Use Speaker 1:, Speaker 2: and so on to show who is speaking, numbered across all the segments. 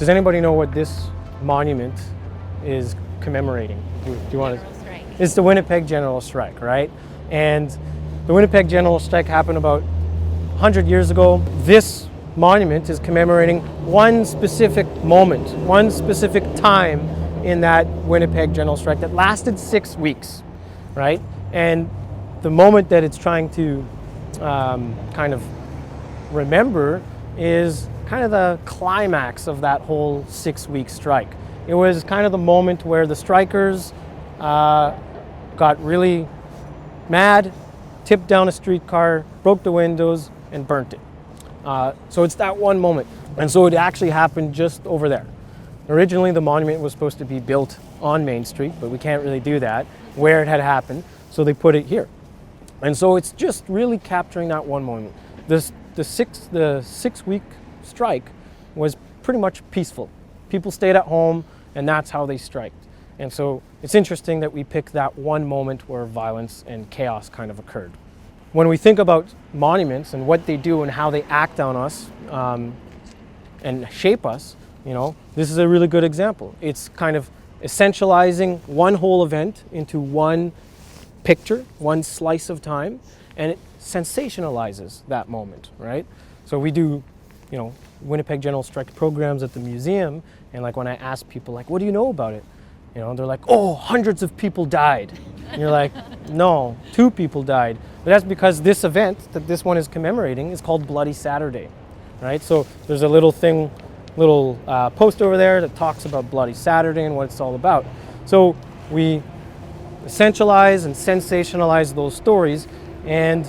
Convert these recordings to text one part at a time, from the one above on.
Speaker 1: Does anybody know what this monument is commemorating? Do you want to? It's the Winnipeg General Strike, right? And the Winnipeg General Strike happened about 100 years ago. This monument is commemorating one specific moment, one specific time in that Winnipeg General Strike that lasted 6 weeks, right? And the moment that it's trying to kind of remember is kind of the climax of that whole 6-week strike. It was kind of the moment where the strikers got really mad, tipped down a streetcar, broke the windows, and burnt it. So it's that one moment. And so it actually happened just over there. Originally, the monument was supposed to be built on Main Street, but we can't really do that where it had happened, so they put it here. And so it's just really capturing that one moment. The 6-week strike was pretty much peaceful. People stayed at home, and that's how they striked. And so it's interesting that we pick that one moment where violence and chaos kind of occurred. When we think about monuments and what they do and how they act on us and shape us, you know, this is a really good example. It's kind of essentializing one whole event into one picture, one slice of time, and it sensationalizes that moment, right? So we do, you know, Winnipeg General Strike programs at the museum, and like when I ask people, like, what do you know about it? You know, they're like, oh, hundreds of people died. And you're like, no, 2 people died. But that's because this event that this one is commemorating is called Bloody Saturday, right? So there's a little post over there that talks about Bloody Saturday and what it's all about. So we essentialize and sensationalize those stories. And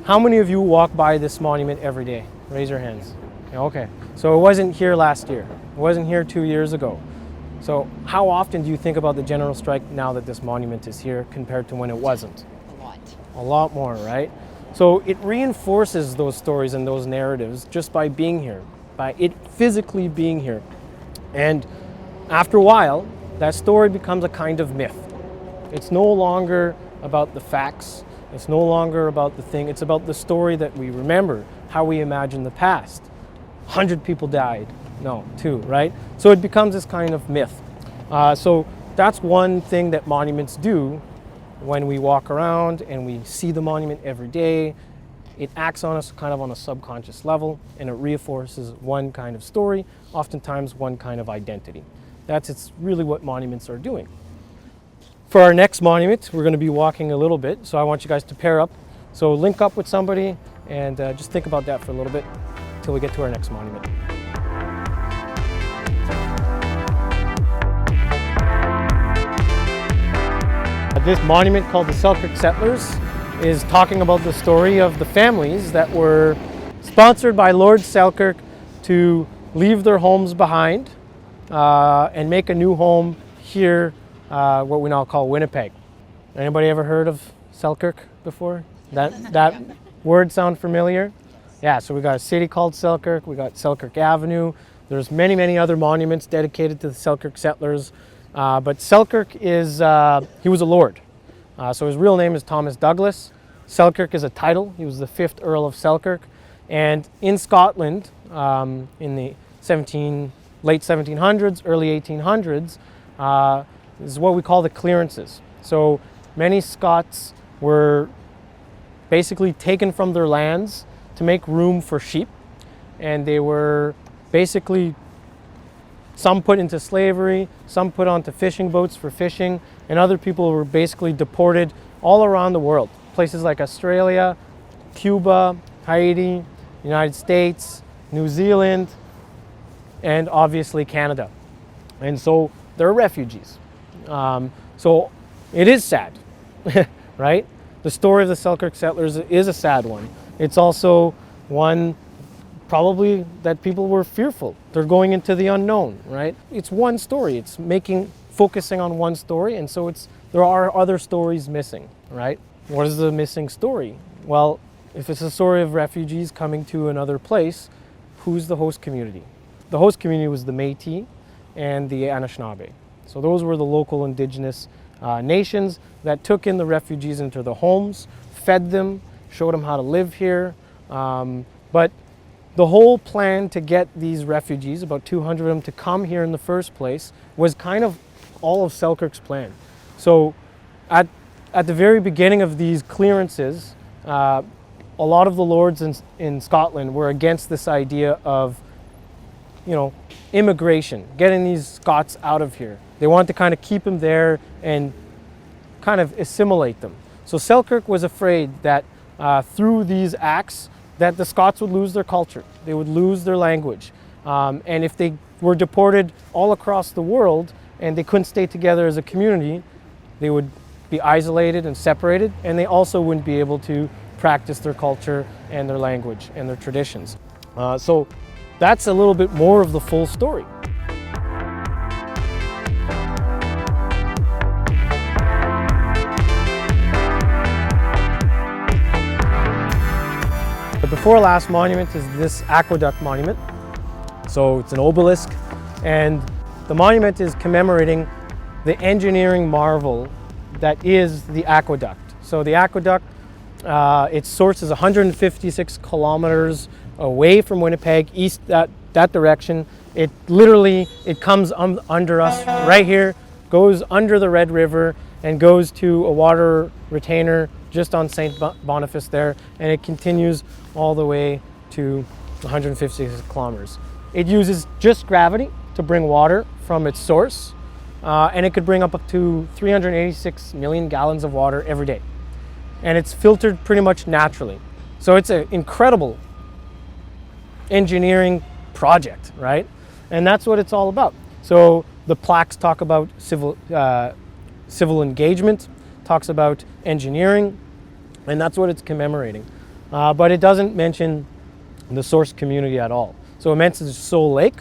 Speaker 1: how many of you walk by this monument every day? Raise your hands. Okay, so it wasn't here last year. It wasn't here 2 years ago. So how often do you think about the General Strike now that this monument is here compared to when it wasn't?
Speaker 2: A lot.
Speaker 1: A lot more, right? So it reinforces those stories and those narratives just by being here, by it physically being here. And after a while, that story becomes a kind of myth. It's no longer about the facts. It's no longer about the thing. It's about the story that we remember, how we imagine the past. 100 people died. No, 2, right? So it becomes this kind of myth. So that's one thing that monuments do when we walk around and we see the monument every day. It acts on us kind of on a subconscious level, and it reinforces one kind of story, oftentimes one kind of identity. It's really what monuments are doing. For our next monument, we're going to be walking a little bit, so I want you guys to pair up. So link up with somebody and just think about that for a little bit until we get to our next monument. This monument called the Selkirk Settlers is talking about the story of the families that were sponsored by Lord Selkirk to leave their homes behind and make a new home here, what we now call Winnipeg. Anybody ever heard of Selkirk before? That word sound familiar? Yeah, so we got a city called Selkirk, we got Selkirk Avenue. There's many other monuments dedicated to the Selkirk settlers. But Selkirk is, he was a lord. So his real name is Thomas Douglas. Selkirk is a title. He was the 5th Earl of Selkirk. And in Scotland, in the late 1700s, early 1800s, is what we call the clearances. So many Scots were basically taken from their lands to make room for sheep. And they were basically some put into slavery, some put onto fishing boats for fishing, and other people were basically deported all around the world. Places like Australia, Cuba, Haiti, United States, New Zealand, and obviously Canada. And so they're refugees. So it is sad, right? The story of the Selkirk settlers is a sad one. It's also one probably that people were fearful. They're going into the unknown, right? It's one story. It's focusing on one story, and so there are other stories missing, right? What is the missing story? Well, if it's a story of refugees coming to another place, who's the host community? The host community was the Métis and the Anishinaabe. So those were the local indigenous nations that took in the refugees into their homes, fed them, showed them how to live here, but the whole plan to get these refugees, about 200 of them, to come here in the first place was kind of all of Selkirk's plan. So at the very beginning of these clearances, a lot of the lords in Scotland were against this idea of, immigration, getting these Scots out of here. They wanted to kind of keep them there and kind of assimilate them. So Selkirk was afraid that through these acts that the Scots would lose their culture, they would lose their language. And if they were deported all across the world and they couldn't stay together as a community, they would be isolated and separated, and they also wouldn't be able to practice their culture and their language and their traditions. So that's a little bit more of the full story. The before last monument is this aqueduct monument. So it's an obelisk, and the monument is commemorating the engineering marvel that is the aqueduct. So the aqueduct, its source is 156 kilometers away from Winnipeg, east that direction. It comes under us right here, goes under the Red River, and goes to a water retainer just on St. Boniface there, and it continues all the way to 156 kilometers. It uses just gravity to bring water from its source, and it could bring up to 386 million gallons of water every day. And it's filtered pretty much naturally. So it's an incredible engineering project, right? And that's what it's all about. So the plaques talk about civil engagement, talks about engineering, and that's what it's commemorating. But it doesn't mention the source community at all. So it mentions Shoal Lake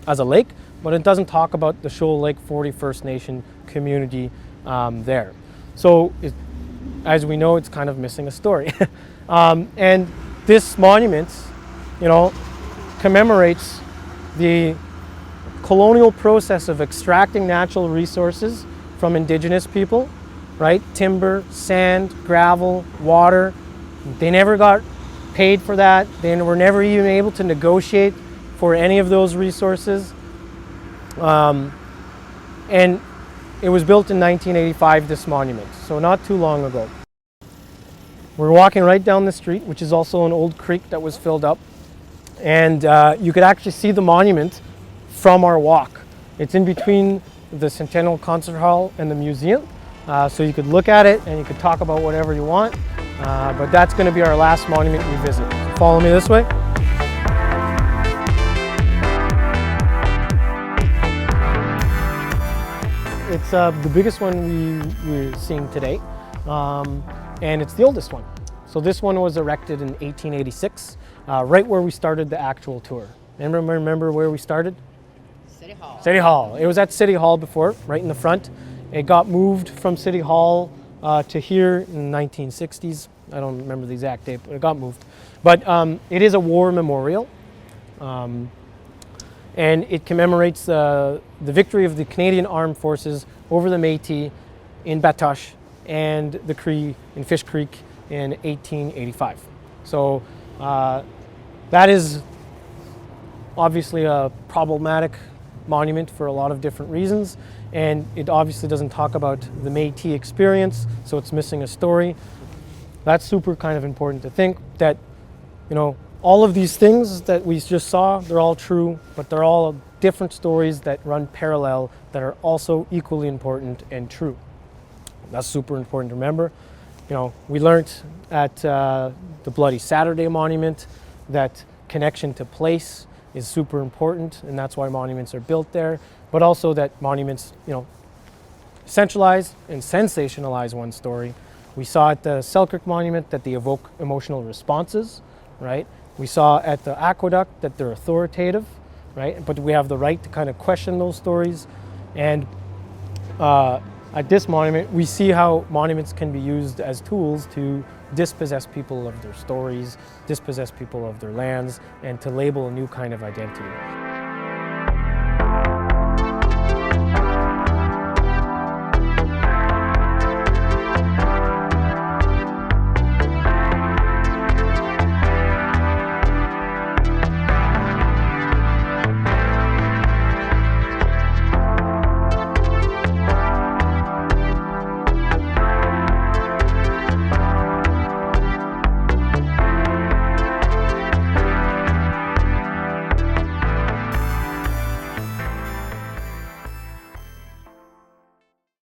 Speaker 1: as a lake, but it doesn't talk about the Shoal Lake 40 First Nation community there. So as we know, it's kind of missing a story. And this monument, commemorates the colonial process of extracting natural resources from Indigenous people, right? Timber, sand, gravel, water. They never got paid for that. They were never even able to negotiate for any of those resources. And it was built in 1985, this monument, so not too long ago. We're walking right down the street, which is also an old creek that was filled up. And you could actually see the monument from our walk. It's in between the Centennial Concert Hall and the museum. So you could look at it and you could talk about whatever you want. But that's going to be our last monument we visit. So follow me this way. It's the biggest one we're seeing today, and it's the oldest one. So this one was erected in 1886, right where we started the actual tour. Remember where we started?
Speaker 2: City Hall.
Speaker 1: City Hall. It was at City Hall before, right in the front. It got moved from City Hall to here in the 1960s. I don't remember the exact date, but it got moved. But it is a war memorial. And it commemorates the victory of the Canadian Armed Forces over the Métis in Batoche and the Cree in Fish Creek in 1885. So that is obviously a problematic monument for a lot of different reasons, and it obviously doesn't talk about the Métis experience, so it's missing a story. That's super kind of important to think that, all of these things that we just saw, they're all true, but they're all different stories that run parallel that are also equally important and true. That's super important to remember. We learned at the Bloody Saturday Monument that connection to place is super important, and that's why monuments are built there, but also that monuments, centralize and sensationalize one story. We saw at the Selkirk Monument that they evoke emotional responses, right? We saw at the aqueduct that they're authoritative, right? But we have the right to kind of question those stories. And at this monument, we see how monuments can be used as tools to dispossess people of their stories, dispossess people of their lands, and to label a new kind of identity.